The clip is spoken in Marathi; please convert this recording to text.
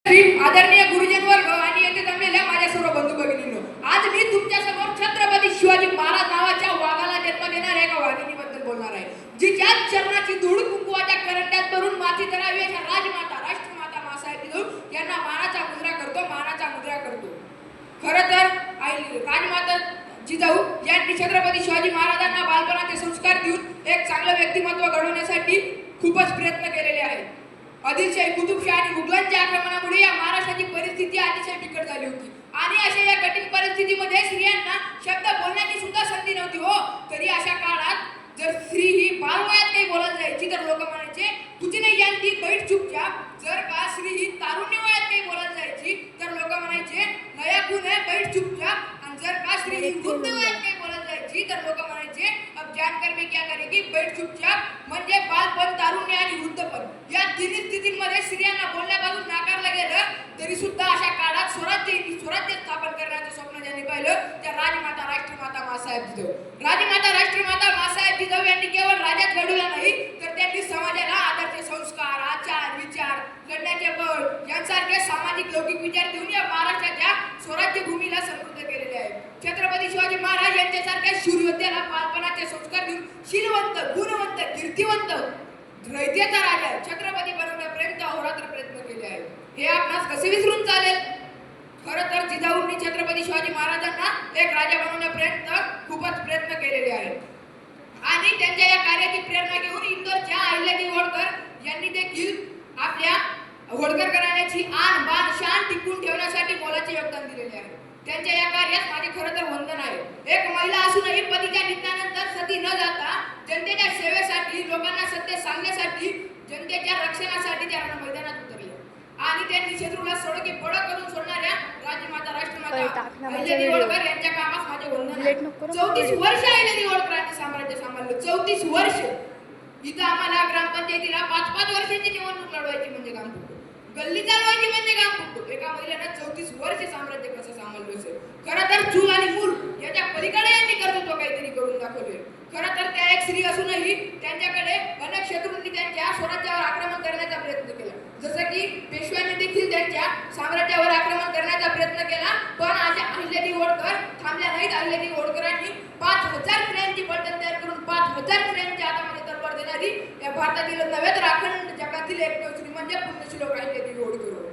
आदरणीय गुरुजनवर्ग आणि येथे जमलेल्या माझ्या सर्व बंधू भगिनींनो, आज मी तुमच्या समोर छत्रपती शिवाजी महाराज नावाच्या वाघाला जन्म देणाऱ्या एका वाघिणीबद्दल बोलणार आहे, जिच्या चरणाची धूळ कुंकवाच्या करंड्यात भरून माती धरावी अशा राजमाता राष्ट्रमाता मासाहेब जिजाऊ यांना मानाचा मुद्रा करतो. खरं तर राजमाता जिजाऊ यांनी छत्रपती शिवाजी महाराजांना बालपणाचे संस्कार देऊन एक चांगलं व्यक्तिमत्व घडवण्यासाठी खूपच प्रयत्न केलेले आहेत. आदिलशाही कुतुबशाही आणि मुघलांच्या आक्रमणामुळे या महाराष्ट्राची परिस्थिती अतिशय बिकट झाली होती आणि अशा या कठीण परिस्थितीमध्ये स्त्रियांना शब्द बोलण्याची सुद्धा संधी नव्हती हो. तरी अशा काळात जर स्त्री ही बालवयात काही बोलत जायची तर लोक म्हणायचे तुझी नाही यांती बैठ चुपचाप. जर का स्त्री ही तारुण्य वयात काही बोलत जायची तर लोक म्हणायचे नया खून है बैठ चुपचाप. आणि जर का स्त्री ही वृद्ध वयात काही बोलत जायची तर लोक म्हणायचे अब जानकर मी क्या करेगी बैठ चुपचाप. म्हणजे बालपण, तारुण्य आणि वृद्धपण या तिन्ही स्थितींमध्ये स्त्रियांना बोलण्यापासून नाकारलं गेलं. तरी सुद्धा अशा काळात स्वराज्य स्थापन करण्याचं स्वप्न ज्यांनी पाहिलं त्या राजमाता राष्ट्रमाता मासाहेब जिजाऊ. राजमाता राष्ट्रमाता मासाहेब जिजाऊ यांनी केवळ राज्यात घडवलं नाही तर त्यांनी समाजाला आदर्श संस्कार, आचार, विचार, लढण्याचे बळ यांसारखे सामाजिक लौकिक विचार देऊन या महाराष्ट्राच्या स्वराज्य भूमीला समृद्ध केलेले आहे. छत्रपती शिवाजी महाराज यांच्यासारख्या शूरयोद्ध्याला बालपणाचे संस्कार देऊन शीलवंत, गुणवंत, कीर्तिवंत, रयतेचा राजा छत्रपती बनवण्यापर्यंत अहोरात्र प्रयत्न केले आहेत. हे आपणास कसे विसरून चालेल? खरं तर जिजाऊंनी छत्रपती शिवाजी महाराजांना एक राजा बनवण्यापर्यंत खूपच प्रयत्न केलेले आहेत आणि त्यांच्या या कार्याची प्रेरणा घेऊन इंदोरच्या अहिल्यादेवी होळकर यांनी देखील आपल्या होळकर घराण्याची आन बान शान टिकवून ठेवण्यासाठी मोलाचे योगदान दिलेले आहे. त्यांच्या या कार्यात माझे खरं तर वंदन आहे. एक महिला असूनही पतीच्या निधनानंतर सती न जाता जनतेच्या सेवेसाठी, लोकांना सत्य सांगण्यासाठी, जनतेच्या रक्षणासाठी त्या मैदानात उतरले आणि त्यांनी शत्रूला सडकी बळक करून सोडणाऱ्या राजमाता राष्ट्रमाता अहिल्यादेवी होळकर यांच्या कामास माझे वंदन आहे. 34 वर्ष अहिल्यादेवी होळकरांनी साम्राज्य सांभाळलं. 34 वर्ष. इथं आम्हाला ग्रामपंचायतीला 5-5 वर्षांची निवडणूक लढवायची म्हणजे काम फुटतो, गल्ली चालवायची म्हणजे काम फुटतो. एका महिलेनं 34 वर्ष साम्राज्य कसं सांभाळलं असेल? खरं तर चूल आणि मूल याच्या पलीकडे यांनी कर्तृत्व काहीतरी करून दाखवले. खरं तर त्या एक स्त्री असूनही त्यांच्याकडे अनेक शत्रूंनी त्यांच्या स्वराज्यावर आक्रमण करण्याचा प्रयत्न केला. जसं की पेशव्यांनी देखील त्यांच्या साम्राज्यावर आक्रमण करण्याचा प्रयत्न केला. पण अशा अहिल्यादेवी होळकर थांबल्या नाहीत. अहिल्यादेवी होळकरांनी 5000 स्त्रियांची पलटण तयार करून 5000 स्त्रियांच्या हातामध्ये तलवार देणारी या भारतातील नव्हे तर अखंड जगातील एकमेव स्त्री म्हणजे पुण्यश्लोक अहिल्यादेवी होळकर.